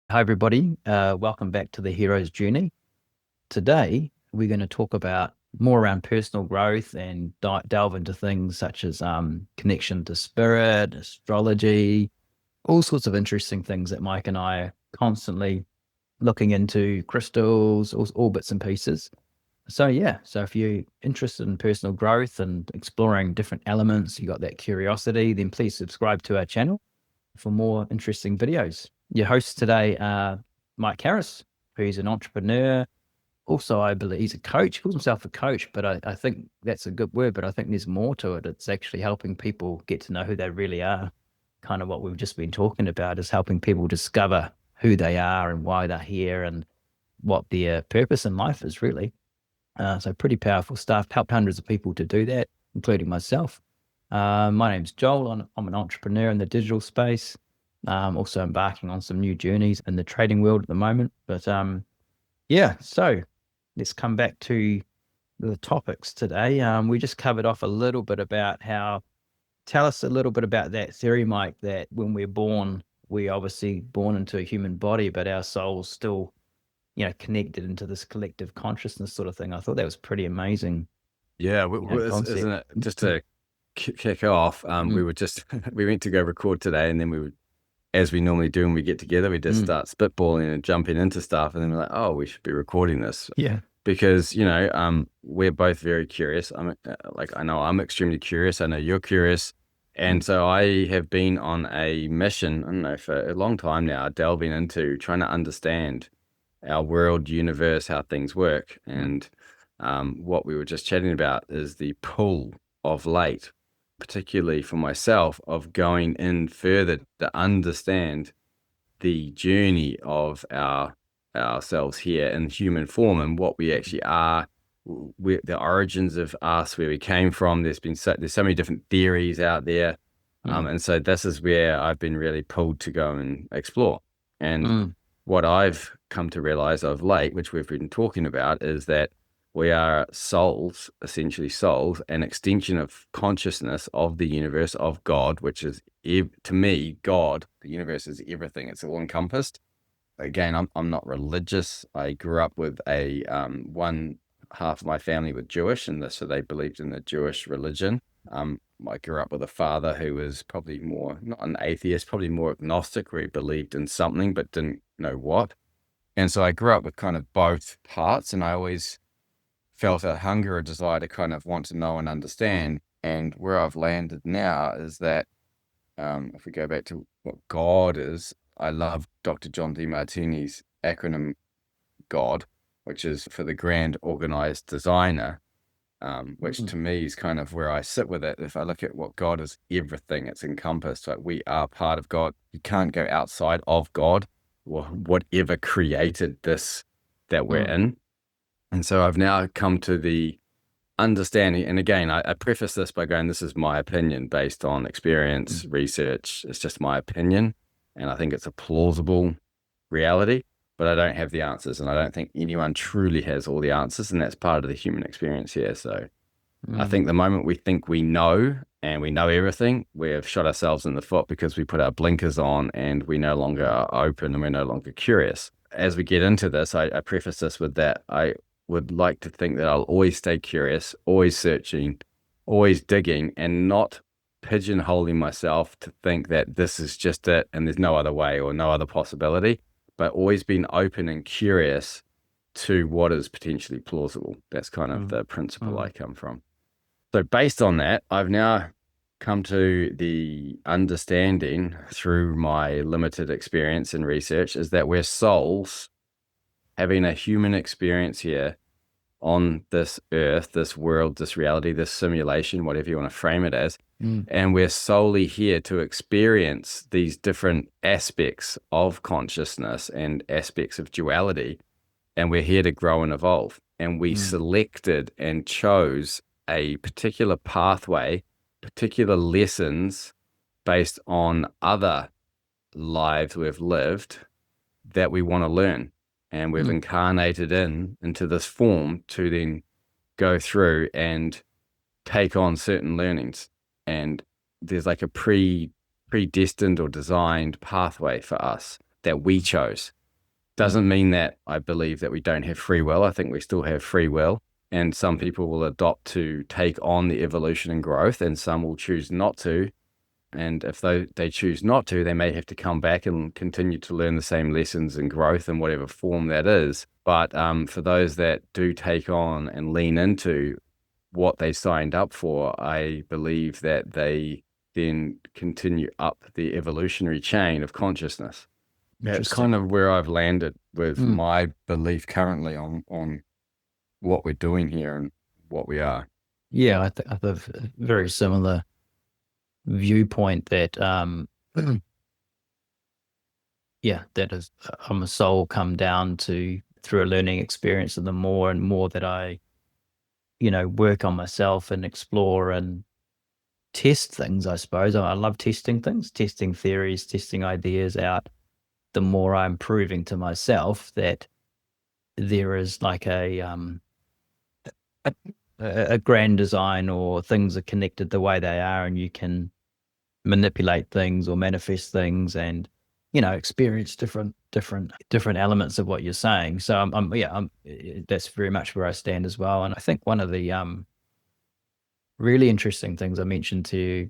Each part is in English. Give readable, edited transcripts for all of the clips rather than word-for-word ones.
Hi, everybody. Welcome back to the Hero's Journey. Today, we're going to talk about more around personal growth and delve into things such as connection to spirit, astrology, all sorts of interesting things that Mike and I are constantly looking into, crystals, all bits and pieces. So if you're interested in personal growth and exploring different elements, you got that curiosity, then please subscribe to our channel for more interesting videos. Your hosts today are Mike Harris, who's an entrepreneur. Also, I believe he's a coach. He calls himself a coach, but I think that's a good word, but I think there's more to it. It's actually helping people get to know who they really are. Kind of what we've just been talking about is helping people discover who they are and why they're here and what their purpose in life is really. So pretty powerful stuff. Helped hundreds of people to do that, including myself. My name's Joel. I'm an entrepreneur in the digital space. Also embarking on some new journeys in the trading world at the moment. But so let's come back to the topics today. We just covered off a little bit about tell us a little bit about that theory, Mike, that when we're born, we obviously born into a human body, but our soul's still, connected into this collective consciousness sort of thing. I thought that was pretty amazing. Yeah, Concept. isn't it? Just to kick off, we were just we went to go record today, and then we would, as we normally do when we get together, we just start spitballing and jumping into stuff, and then we're like, oh, we should be recording this. Yeah. Because we're both very curious. I know I'm extremely curious. I know you're curious, and so I have been on a mission, I don't know, for a long time now, delving into trying to understand our world, universe, how things work. And what we were just chatting about is the pull of late, particularly for myself, of going in further to understand the journey of ourselves here in human form and what we actually are, the origins of us, where we came from. There's so many different theories out there. And so this is where I've been really pulled to go and explore. And what I've come to realize of late, which we've been talking about, is that we are souls, essentially souls, an extension of consciousness of the universe, of God, which is, to me, God. The universe is everything. It's all encompassed. Again, I'm not religious. I grew up with one half of my family were Jewish, and so they believed in the Jewish religion. I grew up with a father who was probably more, not an atheist, probably more agnostic, where he believed in something but didn't know what. And so I grew up with kind of both parts, and I always felt a hunger, a desire to kind of want to know and understand. And where I've landed now is that if we go back to what God is, I love Dr. John Demartini's acronym God, which is for the grand organized designer, which to me is kind of where I sit with it. If I look at what God is, everything, it's encompassed. Like, we are part of God. You can't go outside of God or whatever created this that we're in. And so I've now come to the understanding, and again, I preface this by going, this is my opinion based on experience, research. It's just my opinion, and I think it's a plausible reality, but I don't have the answers, and I don't think anyone truly has all the answers, and that's part of the human experience here. So I think the moment we think we know, and we know everything, we have shot ourselves in the foot, because we put our blinkers on and we no longer are open and we're no longer curious. As we get into this, I preface this with that I would like to think that I'll always stay curious, always searching, always digging, and not pigeonholing myself to think that this is just it and there's no other way or no other possibility, but always being open and curious to what is potentially plausible. That's kind of the principle I come from. So based on that, I've now come to the understanding through my limited experience and research is that we're souls having a human experience here on this earth, this world, this reality, this simulation, whatever you want to frame it as. And we're solely here to experience these different aspects of consciousness and aspects of duality. And we're here to grow and evolve. And we selected and chose a particular pathway, particular lessons based on other lives we've lived that we want to learn. And we've incarnated into this form to then go through and take on certain learnings. And there's like a predestined or designed pathway for us that we chose. Mm. Doesn't mean that I believe that we don't have free will. I think we still have free will. And some people will adopt to take on the evolution and growth, and some will choose not to. And if they choose not to, they may have to come back and continue to learn the same lessons and growth in whatever form that is. But for those that do take on and lean into what they signed up for, I believe that they then continue up the evolutionary chain of consciousness. That's Interesting. kind of where I've landed with Mm. my belief currently on what we're doing here and what we are. Yeah, I have a very similar viewpoint that yeah, that is I'm a soul come down to through a learning experience, and the more and more that I, work on myself and explore and test things, I suppose. I love testing things, testing theories, testing ideas out. The more I'm proving to myself that there is like a, a grand design, or things are connected the way they are, and you can manipulate things or manifest things, and experience different elements of what you're saying. So that's very much where I stand as well. And I think one of the really interesting things I mentioned to you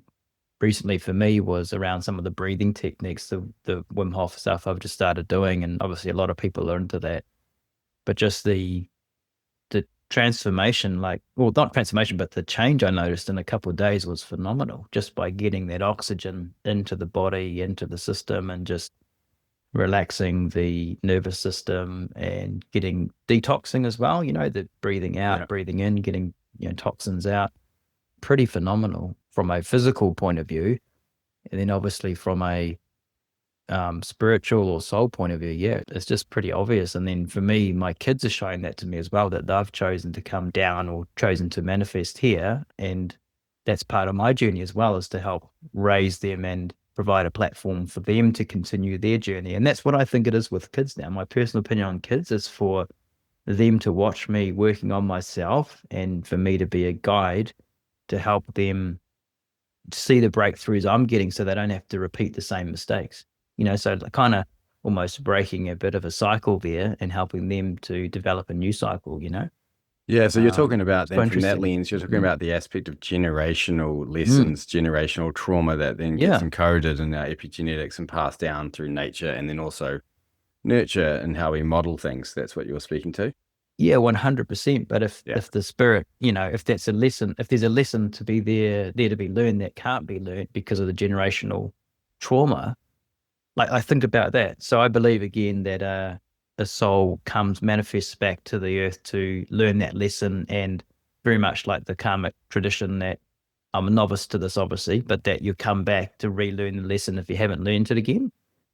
recently for me was around some of the breathing techniques, the Wim Hof stuff I've just started doing, and obviously a lot of people are into that. But just the transformation, like, well, not transformation, but the change I noticed in a couple of days was phenomenal, just by getting that oxygen into the body, into the system, and just relaxing the nervous system and getting detoxing as well. The breathing Yeah. out, breathing in, getting toxins out. Pretty phenomenal from a physical point of view. And then obviously from a spiritual or soul point of view, yeah, it's just pretty obvious. And then for me, my kids are showing that to me as well, that they've chosen to come down or chosen to manifest here. And that's part of my journey as well, is to help raise them and provide a platform for them to continue their journey. And that's what I think it is with kids now. My personal opinion on kids is for them to watch me working on myself, and for me to be a guide to help them see the breakthroughs I'm getting, so they don't have to repeat the same mistakes. So kind of almost breaking a bit of a cycle there and helping them to develop a new cycle. Yeah, so you're talking about It's quite then from that interesting. lens, you're talking Mm. about the aspect of generational Mm. lessons, generational trauma that then gets Yeah. encoded in our epigenetics and passed down through nature, and then also nurture and how we model things. That's what you're speaking to. Yeah, 100%. But if Yeah. if the spirit, if that's a lesson, if there's a lesson to be there to be learned that can't be learned because of the generational trauma, like, I think about that. So I believe again that the soul manifests back to the earth to learn that lesson, and very much like the karmic tradition that I'm a novice to this, obviously, but that you come back to relearn the lesson if you haven't learned it again.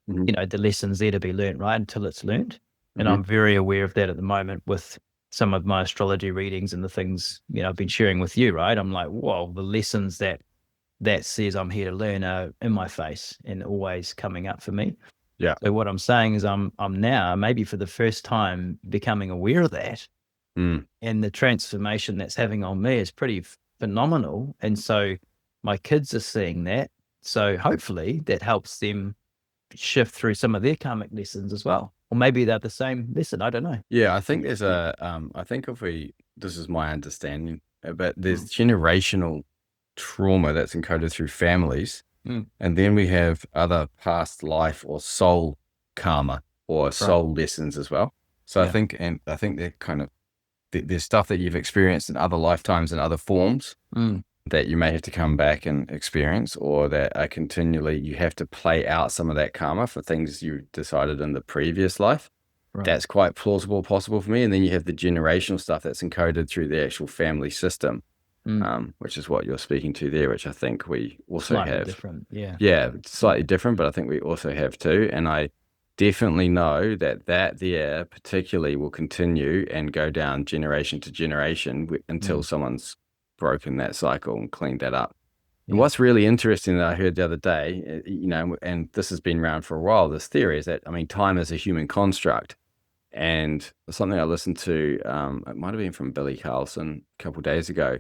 Hmm. The lesson's there to be learned, right? Until it's learned. And Hmm. I'm very aware of that at the moment with some of my astrology readings and the things, I've been sharing with you, right? I'm like, whoa, the lessons that says I'm here to learn are in my face and always coming up for me. Yeah. So what I'm saying is I'm now maybe for the first time becoming aware of that, Mm. and the transformation that's having on me is pretty phenomenal. And so my kids are seeing that. So hopefully that helps them shift through some of their karmic lessons as well. Or maybe they're the same lesson. I don't know. Yeah, I think there's I think this is my understanding, but there's Mm. generational trauma that's encoded through families. Mm. And then we have other past life or soul karma or Right. soul lessons as well. So Yeah. I think they're kind of, there's stuff that you've experienced in other lifetimes and other forms Mm. that you may have to come back and experience, or that are continually, you have to play out some of that karma for things you decided in the previous life. Right. That's quite plausible, possible for me. And then you have the generational stuff that's encoded through the actual family system, Mm. which is what you're speaking to there, which I think we also Slightly have. different. Yeah. Yeah, it's slightly different, but I think we also have too. And I definitely know that there particularly will continue and go down generation to generation until Mm. someone's broken that cycle and cleaned that up. And Yeah. what's really interesting that I heard the other day, and this has been around for a while, this theory is that, I mean, time is a human construct. And something I listened to, it might have been from Billy Carlson a couple of days ago,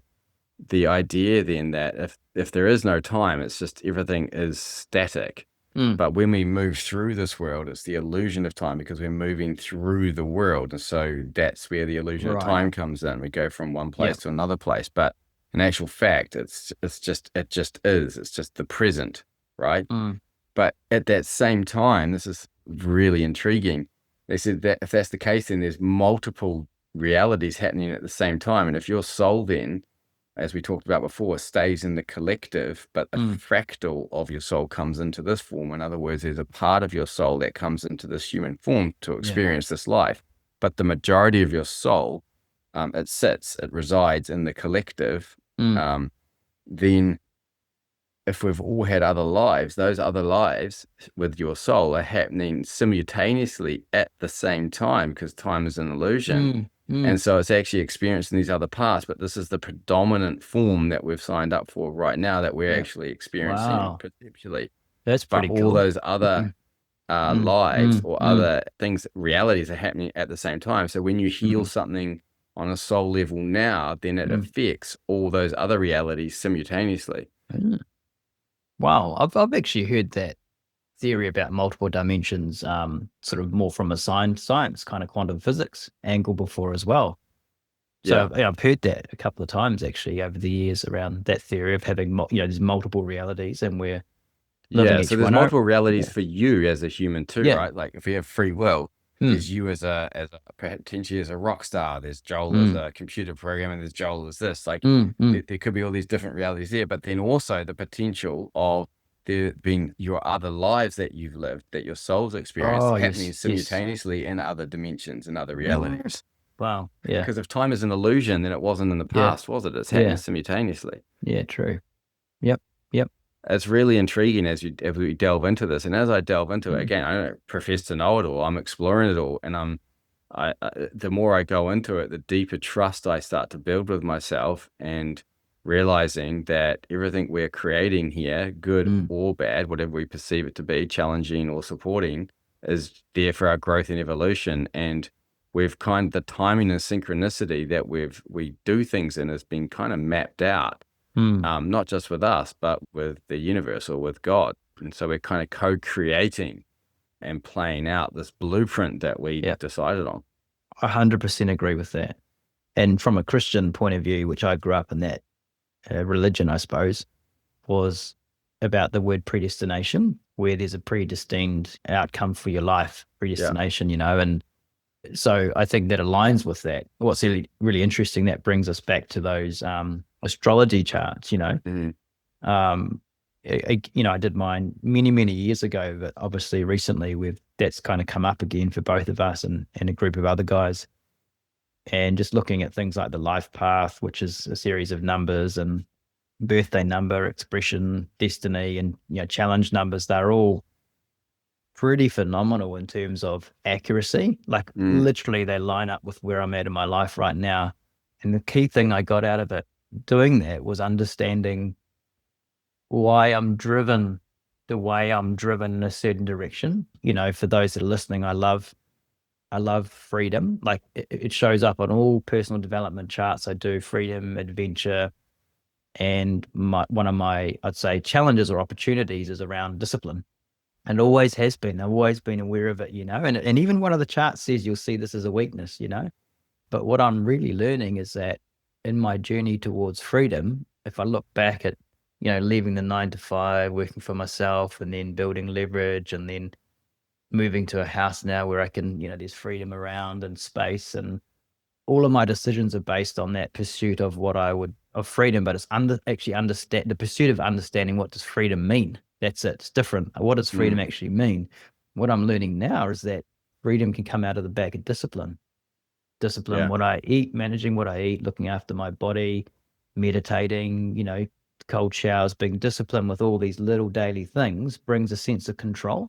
the idea then that if there is no time, it's just everything is static. Mm. But when we move through this world, it's the illusion of time because we're moving through the world. And so that's where the illusion of Right. time comes in. We go from one place Yep. to another place. But in actual fact, it just is. It's just the present, right? Mm. But at that same time, this is really intriguing. They said that if that's the case, then there's multiple realities happening at the same time. And if your soul then, as we talked about before, stays in the collective, but a Mm. fractal of your soul comes into this form. In other words, there's a part of your soul that comes into this human form to Yeah. experience this life. But the majority of your soul, it resides in the collective. Mm. Um, then if we've all had other lives, those other lives with your soul are happening simultaneously at the same time because time is an illusion. Mm. Mm. And so it's actually experiencing these other paths, but this is the predominant form that we've signed up for right now that we're Yeah. actually experiencing Wow. perceptually. That's But pretty all cool. those other Mm. Mm. lives Mm. or Mm. other things, realities are happening at the same time. So when you heal Mm. something on a soul level now, then it Mm. affects all those other realities simultaneously. Mm. Wow. I've actually heard that theory about multiple dimensions, sort of more from a science kind of quantum physics angle before as well. Yeah. So yeah, I've heard that a couple of times actually over the years around that theory of having, there's multiple realities and we're living Yeah, so each there's one out. multiple realities Yeah. for you as a human too, Yeah. right? Like if we have free will, Mm. there's you as a potentially as a rock star, there's Joel as Mm. a computer programmer, there's Joel as this. Like Mm. Mm. there could be all these different realities there, but then also the potential of there being your other lives that you've lived, that your soul's experienced Oh, happening yes. Yes. simultaneously in other dimensions and other Wow. realities. Wow. Yeah. Because if time is an illusion, then it wasn't in the Yeah. past, was it? It's happening Yeah. simultaneously. Yeah. True. Yep. Yep. It's really intriguing as we delve into this, and as I delve into it Mm. again, I don't profess to know it all. I'm exploring it all, and the more I go into it, the deeper trust I start to build with myself, and realizing that everything we're creating here, good Mm. or bad, whatever we perceive it to be, challenging or supporting, is there for our growth and evolution. And we've kind of the timing and synchronicity that we do things in has been kind of mapped out, Mm. not just with us, but with the universe or with God. And so we're kind of co-creating and playing out this blueprint that we Yeah. decided on. 100% agree with that. And from a Christian point of view, which I grew up in that religion, I suppose, was about the word predestination, where there's a predestined outcome for your life, Yeah. predestination, and so I think that aligns with that. What's really, really interesting, that brings us back to those astrology charts. Mhm. Um, I did mine many, many years ago, but obviously recently that's kind of come up again for both of us and a group of other guys. And just looking at things like the life path, which is a series of numbers, and birthday number, expression, destiny, and challenge numbers, they're all pretty phenomenal in terms of accuracy. Like Mm. literally they line up with where I'm at in my life right now. And the key thing I got out of it doing that was understanding why I'm driven the way I'm driven in a certain direction. For those that are listening, I love freedom. Like it shows up on all personal development charts I do: freedom, adventure, and one of my, I'd say, challenges or opportunities is around discipline. And always has been. I've always been aware of it. And even one of the charts says you'll see this as a weakness. But what I'm really learning is that in my journey towards freedom, if I look back at, leaving the 9 to 5, working for myself, and then building leverage, and then moving to a house now where I can, there's freedom around and space, and all of my decisions are based on that pursuit of of freedom. But it's actually understand the pursuit of understanding, what does freedom mean? That's it. It's different. What does freedom Mm. actually mean? What I'm learning now is that freedom can come out of the back of discipline. Discipline Yeah. what I eat, managing what I eat, looking after my body, meditating, cold showers, being disciplined with all these little daily things brings a sense of control.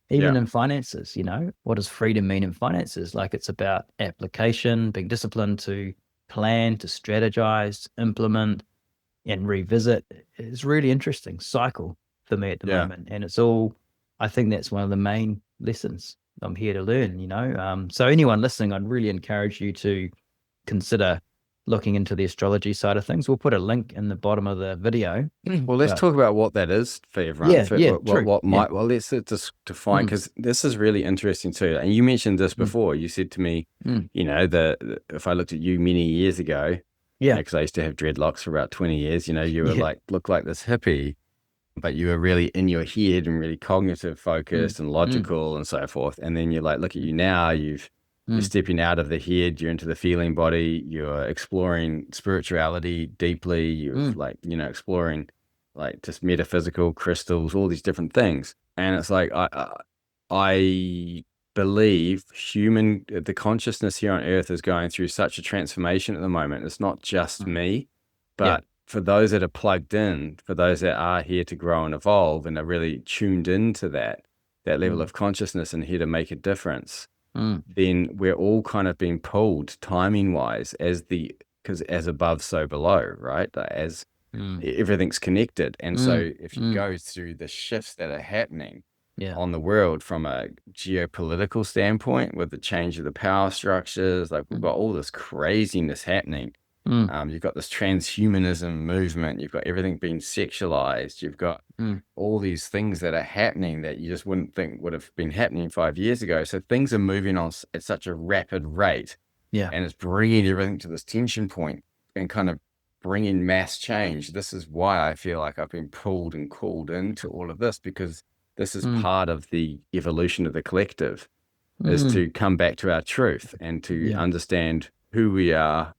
Even Yeah. in finances, what does freedom mean in finances? Like it's about application, being disciplined to plan, to strategize, implement, and revisit. It's really interesting cycle for me at the Yeah. moment. And I think that's one of the main lessons I'm here to learn. So anyone listening, I'd really encourage you to consider looking into the astrology side of things. We'll put a link in the bottom of the video. Well, let's But talk about what that is for everyone. yeah, For yeah, true. what Yeah. might, well, let's just define, Mm, because this is really interesting too. And you mentioned this mm, before. You said to me, mm. if I looked at you many years ago, Yeah. because I used to have dreadlocks for about 20 years, you were Yeah. like, look like this hippie, but you were really in your head and really cognitive Mm, focused and mm, logical and so forth. And then you're like, look at you now, you're mm, stepping out of the head, you're into the feeling body, you're exploring spirituality deeply, you've mm, like, exploring like just metaphysical crystals, all these different things. And it's like I believe the consciousness here on earth is going through such a transformation at the moment. It's not just mm. me, Yeah. but for those that are plugged in, for those that are here to grow and evolve and are really tuned into that level Mm, of consciousness and here to make a difference, mm, then we're all kind of being pulled timing wise because as above, so below, right? As mm, everything's connected. And mm, so if you mm. go through the shifts that are happening Yeah. on the world from a geopolitical standpoint with the change of the power structures, like we've Mm, got all this craziness happening. mm, You've got this transhumanism movement. You've got everything being sexualized. You've got mm. all these things that are happening that you just wouldn't think would have been happening 5 years ago. So things are moving on at such a rapid rate, Yeah. and it's bringing everything to this tension point and kind of bringing mass change. This is why I feel like I've been pulled and called into all of this, because this is Mm, part of the evolution of the collective, is mm. to come back to our truth and to Yeah. understand who we are,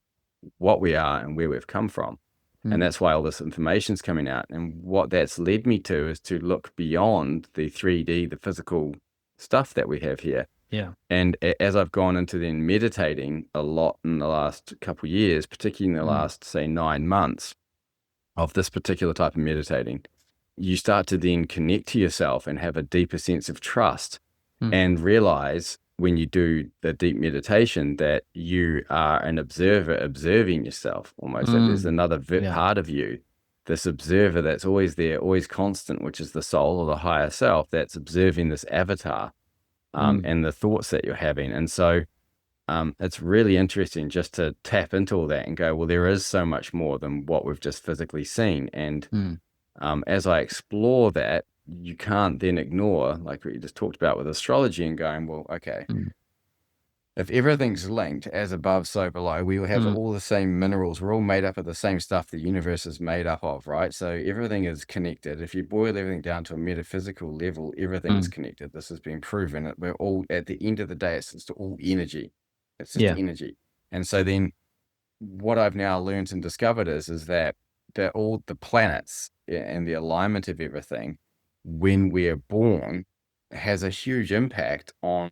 what we are, and where we've come from. And Mm, that's why all this information's coming out. And what that's led me to is to look beyond the 3D, the physical stuff that we have here. yeah. And as I've gone into then meditating a lot in the last couple of years, particularly in the Mm, last, say, 9 months of this particular type of meditating, you start to then connect to yourself and have a deeper sense of trust mm, and realize when you do the deep meditation that you are an observer observing yourself, almost that there's mm. another Yeah. part of you, this observer that's always there, always constant, which is the soul or the higher self that's observing this avatar, Mm, and the thoughts that you're having. And so it's really interesting just to tap into all that and go, well, there is so much more than what we've just physically seen. And mm, as I explore that, you can't then ignore, like what you just talked about with astrology, and going, well, okay, mm, if everything's linked as above, so below, we will have mm, all the same minerals. We're all made up of the same stuff the universe is made up of, right? So everything is connected. If you boil everything down to a metaphysical level, everything is mm. connected. This has been proven. We're all, at the end of the day, it's just all energy. It's just Yeah. energy. And so then what I've now learned and discovered is that all the planets and the alignment of everything when we're born has a huge impact on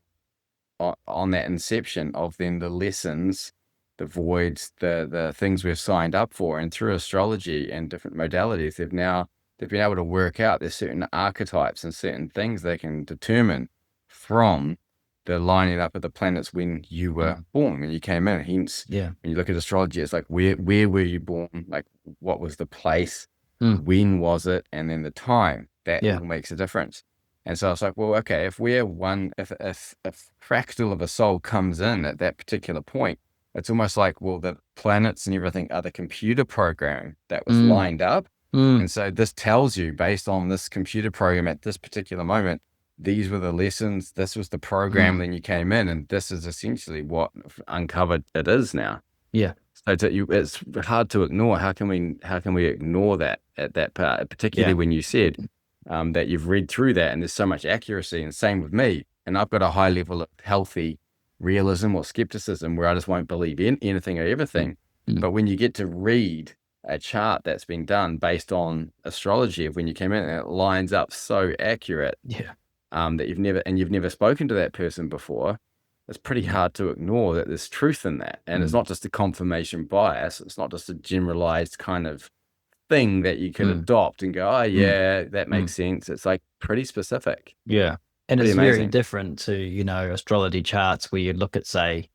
that inception of then the lessons, the voids, the things we've signed up for. And through astrology and different modalities, they've been able to work out there's certain archetypes and certain things they can determine from the lining up of the planets when you were Mm, born, when you came in. Hence, yeah. when you look at astrology, it's like where were you born? Like what was the place? Mm, When was it? And then the time. That yeah. all makes a difference. And so I was like, well, okay, if we're one, if fractal of a soul comes in at that particular point, it's almost like, well, the planets and everything are the computer program that was Mm, lined up. mm, And so this tells you, based on this computer program at this particular moment, these were the lessons, this was the program mm. when you came in, and this is essentially what uncovered it is now. Yeah. So it's hard to ignore. How can we ignore that at that part, particularly Yeah. when you said that you've read through that and there's so much accuracy, and same with me. And I've got a high level of healthy realism or skepticism where I just won't believe in anything or Mm, everything. mm. But when you get to read a chart that's been done based on astrology of when you came in, and it lines up so accurate, Yeah. that you've never spoken to that person before, it's pretty Mm, hard to ignore that there's truth in that. And it's mm, not just a confirmation bias. It's not just a generalized kind of thing that you could mm, adopt and go, oh mm, yeah, that makes mm. sense. It's like pretty specific, Yeah. And pretty it's very amazing. different to, astrology charts where you look at, say,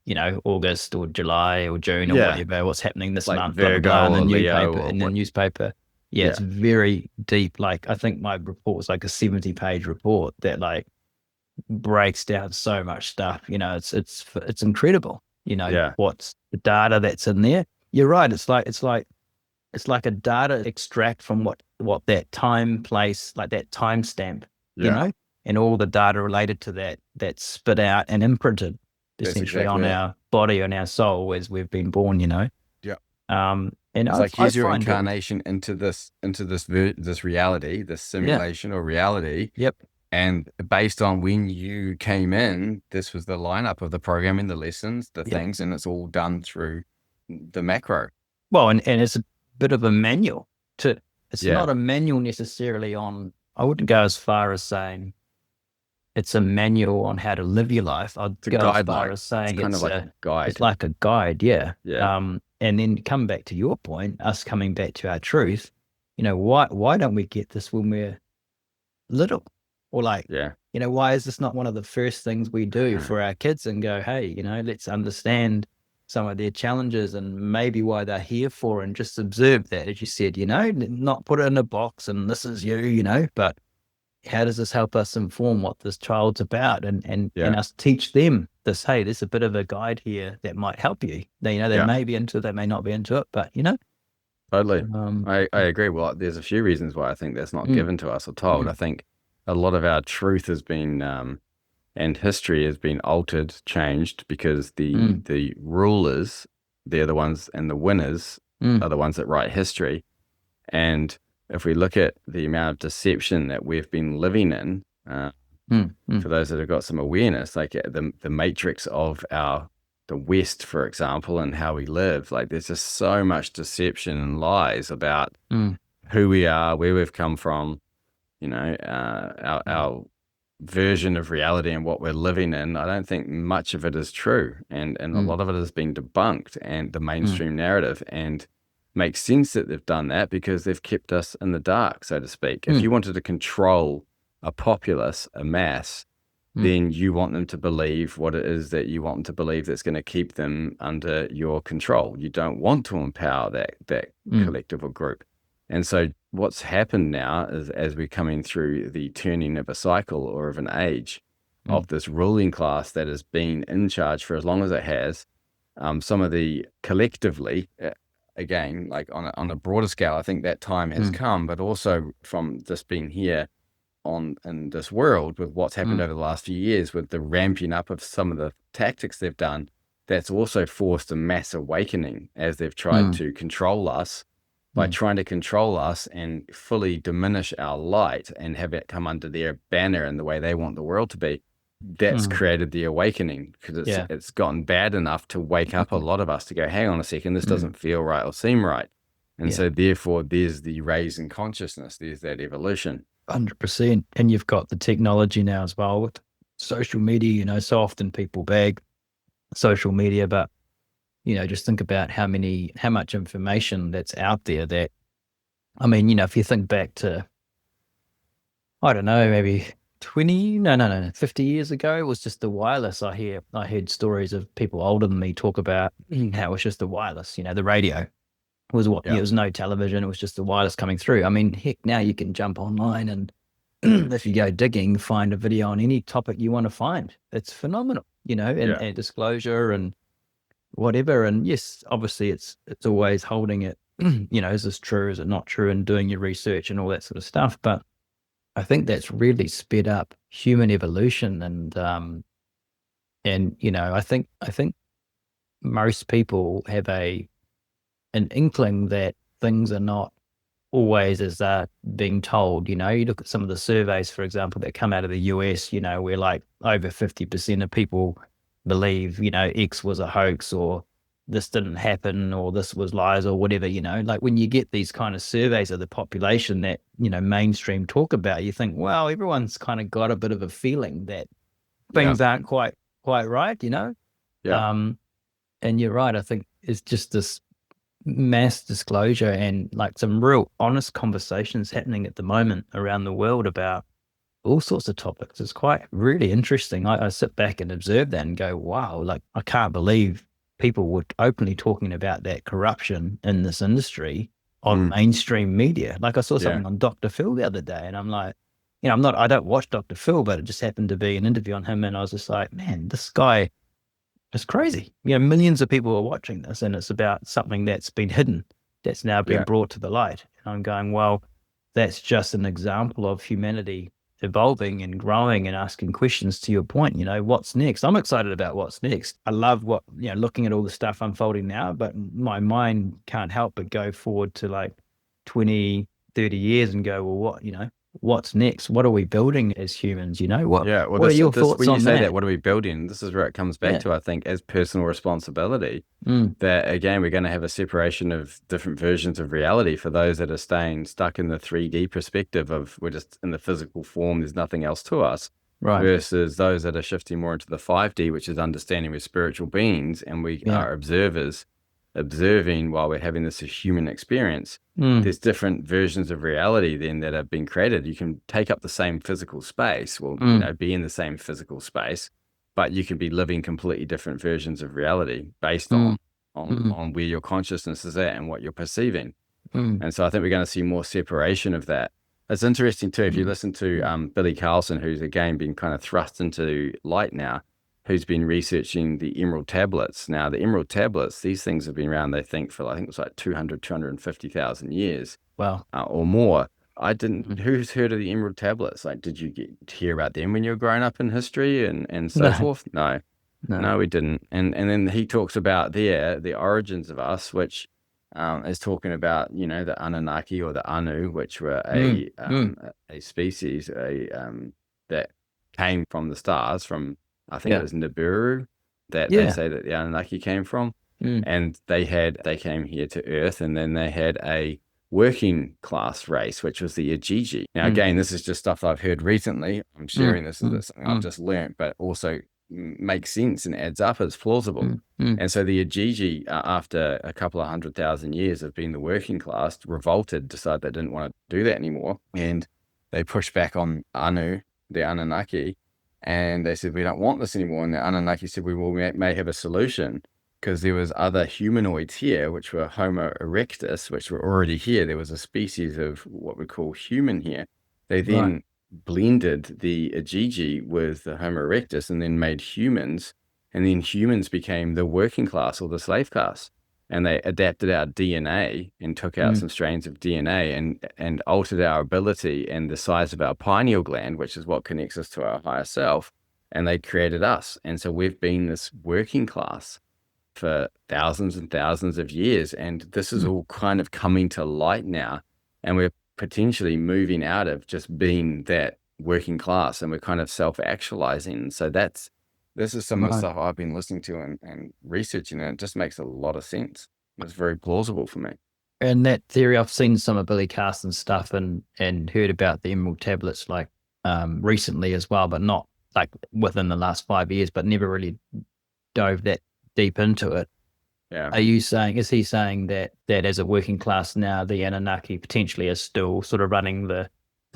August or July or June or Yeah, whatever, what's happening this like month, blah, blah, blah, Virgo in the or Leo newspaper, or in the what. newspaper. Yeah, it's Yeah, very deep. Like I think my report was like a 70-page report that like breaks down so much stuff. It's incredible, yeah, what's the data that's in there. you're right. It's like a data extract from what that time, place, like that timestamp, you Yeah, know, and all the data related to that spit out and imprinted that's essentially exactly on it. our body and our soul as we've been born, you know. Yeah. And It's I like I here's your find it, incarnation into this reality, this yeah, simulation or reality. yep. And based on when you came in, this was the lineup of the programming, the lessons, the Yep. things, and it's all done through the macro. Well, and it's a bit of a manual to, it's Yeah. not a manual necessarily on, I wouldn't go as far as saying it's a manual on how to live your life. I'd It's a go as far guideline. as It's saying kind of like a it's guide. like a guide, yeah. Yeah. And then come back to your point, us coming back to our truth, why don't we get this when we're little? Or like, Yeah. why is this not one of the first things we do for our kids and go, hey, let's understand some of their challenges and maybe why they're here for, and just observe that, as you said, not put it in a box and this is you, but how does this help us inform what this child's about, and Yeah. us teach them this, hey, there's a bit of a guide here that might help you. They Yeah. may be into it, they may not be into it, but Totally. um I agree. Well, there's a few reasons why I think that's not mm, given to us or told. I mm, think a lot of our truth has been and history has been altered, changed because the mm, the rulers, they're the ones, and the winners mm, are the ones that write history. And if we look at the amount of deception that we've been living in, mm, mm, for those that have got some awareness, like the matrix of the West, for example, and how we live, like there's just so much deception and lies about mm, who we are, where we've come from, mm, our version of reality and what we're living in. I don't think much of it is true, and a mm, lot of it has been debunked and the mm, mainstream narrative, and makes sense that they've done that because they've kept us in the dark, so to speak. If mm, you wanted to control a populace, a mass, mm, then you want them to believe what it is that you want them to believe that's going to keep them under your control. You don't want to empower that mm, collective or group. And so what's happened now is, as we're coming through the turning of a cycle or of an age mm, of this ruling class that has been in charge for as long as it has, some of the collectively, again, like on a broader scale, I think that time has mm, come, but also from this being here on in this world with what's happened mm, over the last few years with the ramping up of some of the tactics they've done, that's also forced a mass awakening as they've tried mm, to control us. By mm, trying to control us and fully diminish our light and have it come under their banner and the way they want the world to be, that's mm. created the awakening because it's Yeah. it's gotten bad enough to wake up a lot of us to go, hang on a second, this Mm, doesn't feel right or seem right. And yeah. so therefore there's the raise in consciousness, there's that evolution. 100%. And you've got the technology now as well with social media. So often people bag social media, but just think about how much information that's out there that, I mean, if you think back to, I don't know, maybe 20, no, 50 years ago, it was just the wireless. I heard stories of people older than me talk about how it was just the wireless, the radio was what, Yeah. it was no television. It was just the wireless coming through. I mean, heck, now you can jump online and if you go digging, find a video on any topic you want to find. It's phenomenal, Yeah. and disclosure and whatever. And yes, obviously it's always holding it, is this true? Is it not true? And doing your research and all that sort of stuff. But I think that's really sped up human evolution. And I think most people have an inkling that things are not always as they're being told. You look at some of the surveys, for example, that come out of the US, where like over 50% of people believe, X was a hoax, or this didn't happen, or this was lies, or whatever, like when you get these kind of surveys of the population that, mainstream talk about, you think, well, everyone's kind of got a bit of a feeling that Yeah. things aren't quite right. Yeah. Um, and you're right. I think it's just this mass disclosure and like some real honest conversations happening at the moment around the world about all sorts of topics. It's quite really interesting. I sit back and observe that and go, wow, like I can't believe people were openly talking about that corruption in this industry on Mm. mainstream media. Like I saw Yeah. something on Dr. Phil the other day and I'm like, I don't watch Dr. Phil, but it just happened to be an interview on him. And I was just like, man, this guy It's crazy. Millions of people are watching this, and it's about something that's been hidden, that's now been Yeah. brought to the light. And I'm going, well, that's just an example of humanity evolving and growing and asking questions. To your point, what's next? I'm excited about what's next. I love looking at all the stuff unfolding now, but my mind can't help but go forward to like 20, 30 years and go, well, what's next? What are we building as humans? What Yeah, well, what are your this thoughts when you on say that, that? what are we building? This is where it comes back Yeah. to, I think, as personal responsibility. Mm, That again, we're going to have a separation of different versions of reality for those that are staying stuck in the 3D perspective of we're just in the physical form, there's nothing else to us, right. versus those that are shifting more into the 5D, which is understanding we're spiritual beings and we Yeah. are observers, observing while we're having this human experience. Mm, There's different versions of reality then that have been created. You can take up the same physical space, well, mm, be in the same physical space, but you can be living completely different versions of reality based mm, mm, on where your consciousness is at and what you're perceiving. mm, And so I think we're going to see more separation of that. It's interesting too, if you mm, listen to mm. Billy Carlson, who's again been kind of thrust into light now, who's been researching the emerald tablets. Now, the emerald tablets, these things have been around, they think, for I think it was like 250,000 years Wow. or more. I didn't, Mm. who's heard of the emerald tablets? Like, did you hear about them when you were growing up in history and so No, forth? No. no. No, we didn't. And then he talks about there the origins of us, which is talking about the Anunnaki or the Anu, which were Mm, mm. a species that came from the stars from I think it Yeah. was Nibiru that they Yeah. say that the Anunnaki came from, Mm, and they came here to Earth, and then they had a working class race, which was the Ajiji. Now, mm, again, this is just stuff I'm sharing recently. I'm mm, sharing this mm, as something I've mm, just learned, but also makes sense and adds up as plausible. mm, mm. And so the Ajiji, after a couple of 100,000 years of being the working class, revolted, decided they didn't want to do that anymore. And they pushed back on Anu, the Anunnaki, and they said, we don't want this anymore. And the Anunnaki said, may have a solution, because there was other humanoids here, which were Homo erectus, which were already here. There was a species of what we call human here. They Right. then blended the Ajiji with the Homo erectus and then made humans. And then humans became the working class or the slave class. And they adapted our DNA and took out Mm, some strains of DNA and altered our ability and the size of our pineal gland, which is what connects us to our higher self. And they created us. And so we've been this working class for thousands and thousands of years. And this is mm. all kind of coming to light now. And we're potentially moving out of just being that working class and we're kind of self-actualizing. So this is some of the Right. stuff I've been listening to and researching, and it just makes a lot of sense. It's very plausible for me. And that theory, I've seen some of Billy Carson's stuff and heard about the emerald tablets like recently as well, but not like within the last 5 years, but never really dove that deep into it. Yeah. Is he saying that as a working class now, the Anunnaki potentially is still sort of running the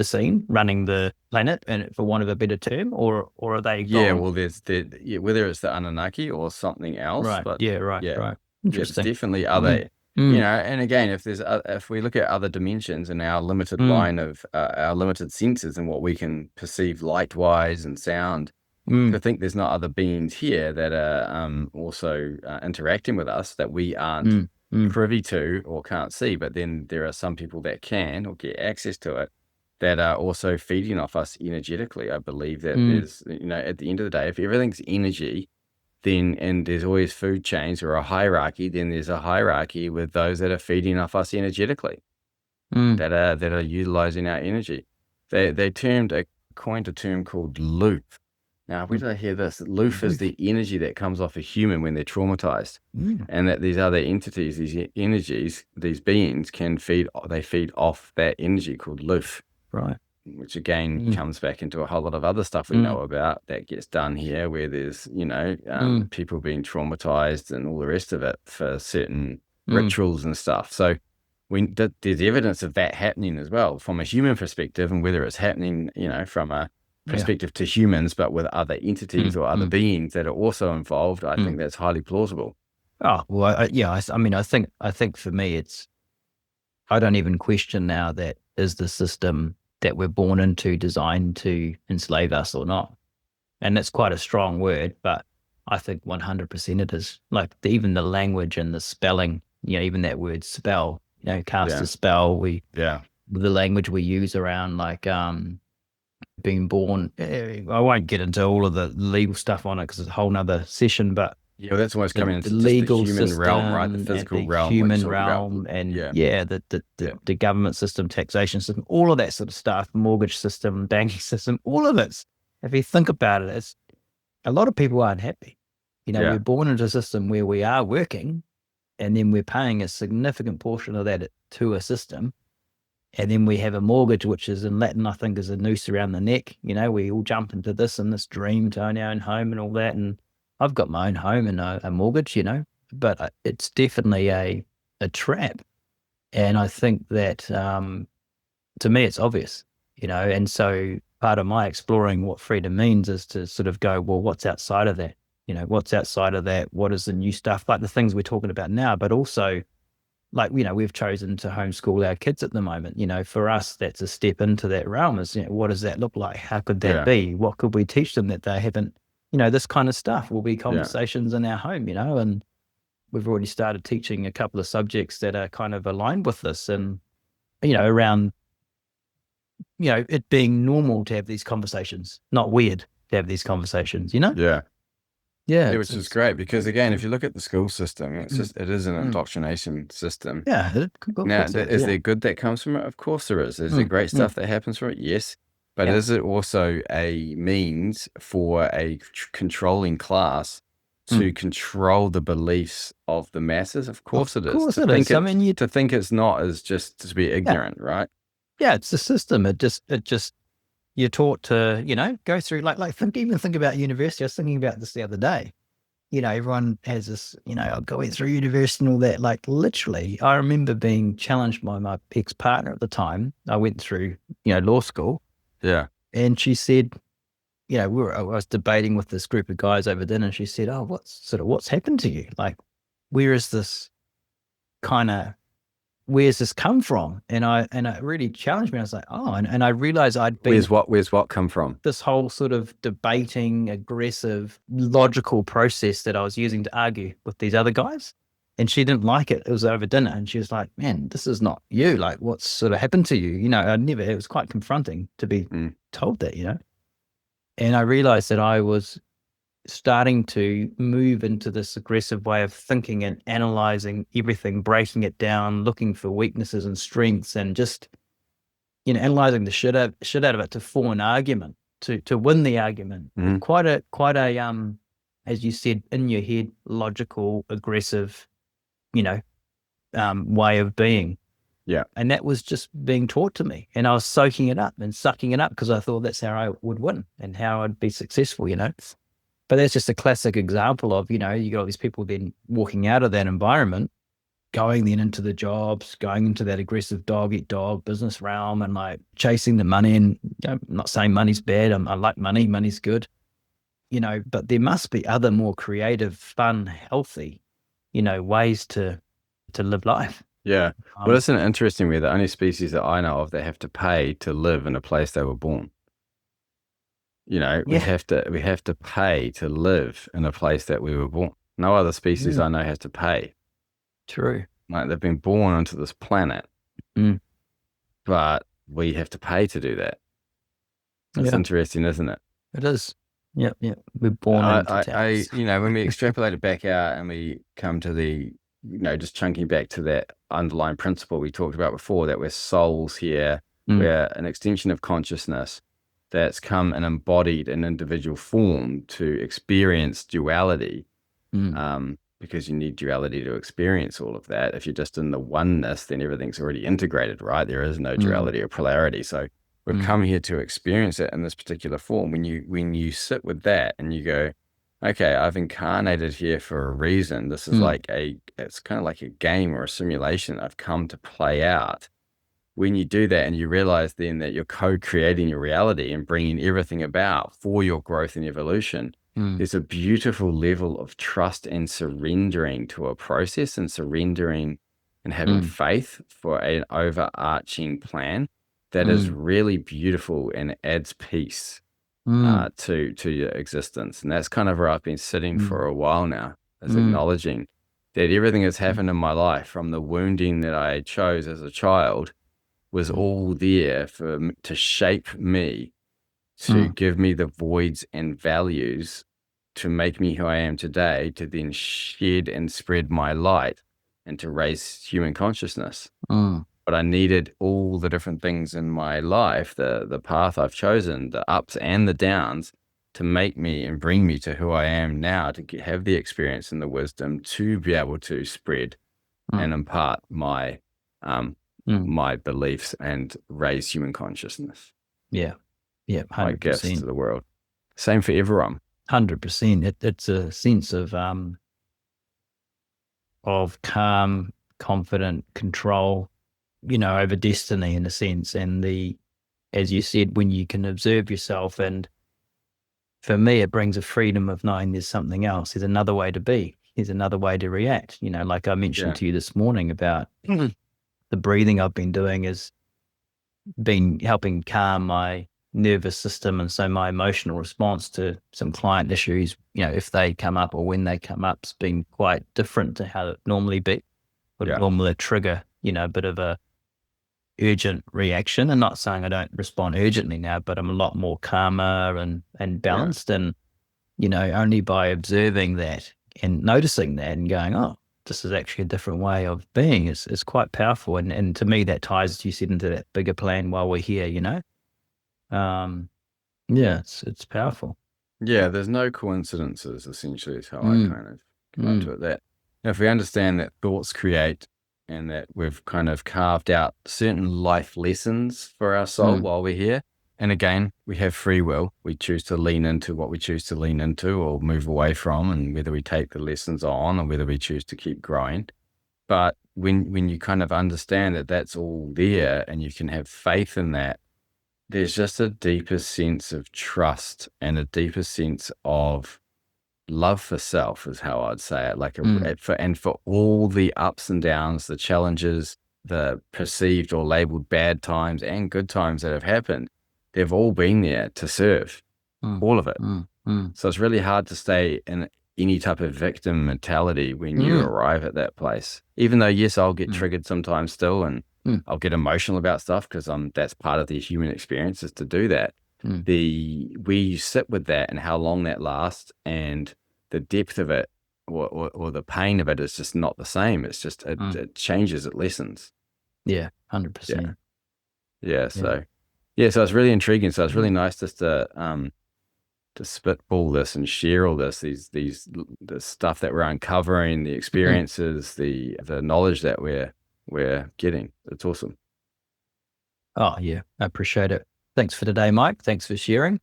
scene, running the planet, and for want of a better term, or are they Yeah, gone? well, whether it's the Anunnaki or something else, Right. but Yeah. Right. yeah, Right. yeah, there's Interesting. definitely Mm, other, mm, and again, if we look at other dimensions and our limited mm, line of our limited senses and what we can perceive light wise and sound, mm, to think there's not other beings here that are also interacting with us that we aren't mm, mm, privy to or can't see, but then there are some people that can or get access to it that are also feeding off us energetically. I believe that mm, there's, at the end of the day, if everything's energy, then and there's always food chains or a hierarchy, then there's a hierarchy with those that are feeding off us energetically, mm, that are utilizing our energy. They coined a term called loop. Now, where mm, did I hear this? Loof is mm, the energy that comes off a human when they're traumatized, mm. and that these other entities, these energies, these beings they feed off that energy called loof, Right. which again Mm, comes back into a whole lot of other stuff we mm, know about that gets done here, where there's, mm, people being traumatized and all the rest of it for certain mm. rituals and stuff. So there's evidence of that happening as well from a human perspective, and whether it's happening, from a Yeah. perspective to humans, but with other entities Mm, or other mm, beings that are also involved, I mm. think that's highly plausible. Oh, well, yeah. I mean, I think for me, I don't even question now that is the system that we're born into designed to enslave us or not. And that's quite a strong word, but I think 100% it is. Like even the language and the spelling, even that word spell, cast a Yeah. spell, Yeah. the language we use around like being born. I won't get into all of the legal stuff on it because it's a whole nother session, but Yeah, that's almost coming the into just the legal human realm, right? The system and physical the realm, what human you're talking about. realm and Yeah. yeah, the Yeah. the government system, taxation system, all of that sort of stuff, mortgage system, banking system, all of it. If you think about it, it's a lot of people aren't happy. Yeah. We're born into a system where we are working and then we're paying a significant portion of that to a system. And then we have a mortgage, which is in Latin, I think, is a noose around the neck. We all jump into this and this dream to own our own home and all that. And I've got my own home and a mortgage, but it's definitely a trap. And I think that to me, it's obvious, and so part of my exploring what freedom means is to sort of go, well, what's outside of that? What's outside of that? What is the new stuff, like the things we're talking about now, but also like, we've chosen to homeschool our kids at the moment. For us, that's a step into that realm is, what does that look like? How could that Yeah. be? What could we teach them that they haven't, this kind of stuff will be Yeah. conversations in our home, and we've already started teaching a couple of subjects that are kind of aligned with this and, around, it being normal to have these conversations, not weird to have these conversations. Yeah. Yeah, Yeah, it's, which is it's great because again, if you look at the school system, mm, it is an mm. indoctrination system. Yeah, of Now, course it is. is Yeah. there good that comes from it? Of course there is. Is there Mm, great mm. stuff that happens from it? Yes. But Yeah. is it also a means for a controlling class to Mm. control the beliefs of the masses? Of Of course it is. course it is. I mean, To think it's not is just to be yeah. ignorant, right? Yeah, it's the system. It just you're taught to, go through even think about university. I was thinking about this the other day. Everyone has this, going through university and all that. Like literally, I remember being challenged by my ex-partner at the time. I went through, law school, Yeah. and she said, I was debating with this group of guys over dinner, and she said, "Oh, what's happened to you? Like, where is this kind of where's this come from?" And it really challenged me. I was like, oh, and I realized I'd been Where's what come from? this whole sort of debating, aggressive, logical process that I was using to argue with these other guys. And she didn't like it. It was over dinner. And she was like, man, this is not you. Like, what's sort of happened to you? It was quite confronting to be Mm, told that. And I realized that I was starting to move into this aggressive way of thinking and analyzing everything, breaking it down, looking for weaknesses and strengths, and just analyzing the shit out of it to form an argument, to win the argument. mm, Quite a as you said, in your head, logical, aggressive, you know, way of being. yeah. And that was just being taught to me. And I was soaking it up and sucking it up because I thought that's how I would win and how I'd be successful. But that's just a classic example of, you got all these people then walking out of that environment, going then into the jobs, going into that aggressive dog eat dog business realm and like chasing the money. And I'm not saying money's bad. I like money. Money's good, but there must be other more creative, fun, healthy, ways to live life. Yeah. Well, Um, isn't it interesting? We're the only species that I know of that have to pay to live in a place they were born. yeah, We have to pay to live in a place that we were born. No other species mm, I know has to pay. true. Like they've been born onto this planet, Mm, but we have to pay to do that. That's yeah, interesting, isn't it? it is. Yep, yep. We're born into towers. When we extrapolate it back out and we come to just chunking back to that underlying principle we talked about before, that we're souls here, Mm, we're an extension of consciousness that's come and embodied an individual form to experience duality. mm, Because you need duality to experience all of that. If you're just in the oneness, then everything's already integrated, right? There is no mm, duality or polarity. So we've mm, come here to experience it in this particular form. When you sit with that and you go, okay, I've incarnated here for a reason. This is mm, it's kind of like a game or a simulation I've come to play out. When you do that and you realize then that you're co-creating your reality and bringing everything about for your growth and evolution, mm, there's a beautiful level of trust and surrendering to a process and surrendering and having mm, faith for an overarching plan that is mm, really beautiful and adds peace. Mm, to your existence. And that's kind of where I've been sitting mm, for a while now, is mm, acknowledging that everything that's mm, happened in my life, from the wounding that I chose as a child, was mm, all there to shape me, to mm, give me the voids and values to make me who I am today, to then shed and spread my light and to raise human consciousness. mm, But I needed all the different things in my life, the path I've chosen, the ups and the downs, to make me and bring me to who I am now, to have the experience and the wisdom to be able to spread mm, and impart um, mm. my beliefs and raise human consciousness, Yeah, yeah, my gifts 100%. to the world. Same for everyone. 100%. It's a sense of calm, confident control, over destiny in a sense. And as you said, when you can observe yourself, and for me, it brings a freedom of knowing there's something else. There's another way to be. There's another way to react. Like I mentioned Yeah, to you this morning about the breathing I've been doing has been helping calm my nervous system. And so my emotional response to some client issues, if they come up or when they come up, has been quite different to how it normally be. Would yeah, normally trigger, a bit of a urgent reaction. And not saying I don't respond urgently now, but I'm a lot more calmer and yeah. balanced. And, only by observing that and noticing that and going, oh, this is actually a different way of being is quite powerful. And to me, that ties, as you said, into that bigger plan while we're here. Um, yeah, it's powerful. Yeah, there's no coincidences, essentially, is how I Mm, kind of come up to mm, it. That if we understand that thoughts create and that we've kind of carved out certain life lessons for our soul mm, while we're here, and again, we have free will. We choose to lean into what we choose to lean into or move away from, and whether we take the lessons on or whether we choose to keep growing. But when you kind of understand that that's all there and you can have faith in that, there's just a deeper sense of trust and a deeper sense of love for self, is how I'd say it. Like mm, for all the ups and downs, the challenges, the perceived or labeled bad times and good times that have happened, they've all been there to serve, mm, all of it. mm, mm, So it's really hard to stay in any type of victim mentality when you mm, arrive at that place. Even though, yes, I'll get mm, triggered sometimes still, and mm, I'll get emotional about stuff because that's part of the human experience, is to do that. mm, The where you sit with that and how long that lasts and the depth of it, or the pain of it, is just not the same. It's just mm. it changes, it lessens. Yeah, Yeah, 100%. yeah. Yeah. So yeah, so it's really intriguing. So it's really Mm, nice just to spitball this and share all the stuff that we're uncovering, the mm. experiences, the knowledge that we're getting. It's awesome. Oh, yeah, I appreciate it. Thanks for today, Mike. Thanks for sharing.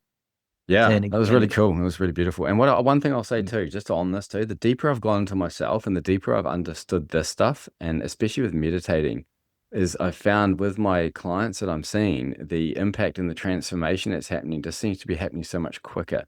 Yeah, And, that was really and cool. It was really beautiful. And one thing I'll say too, just on this too, the deeper I've gone into myself and the deeper I've understood this stuff, and especially with meditating, is I've found with my clients that I'm seeing, the impact and the transformation that's happening just seems to be happening so much quicker.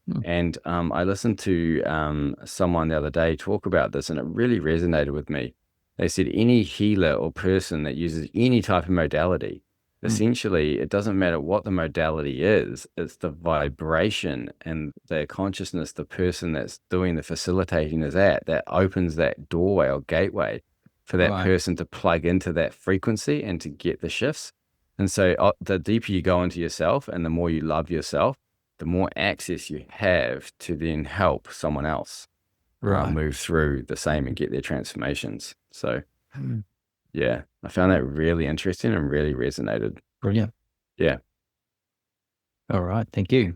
mm, And I listened to someone the other day talk about this, and it really resonated with me. They said any healer or person that uses any type of modality, mm, essentially, it doesn't matter what the modality is, it's the vibration and the consciousness the person that's doing the facilitating is at that opens that doorway or gateway for that right, person to plug into that frequency and to get the shifts. And so the deeper you go into yourself and the more you love yourself, the more access you have to then help someone else right. move through the same and get their transformations. So, Mm. yeah, I found that really interesting and really resonated. Brilliant. Yeah. All right. Thank you.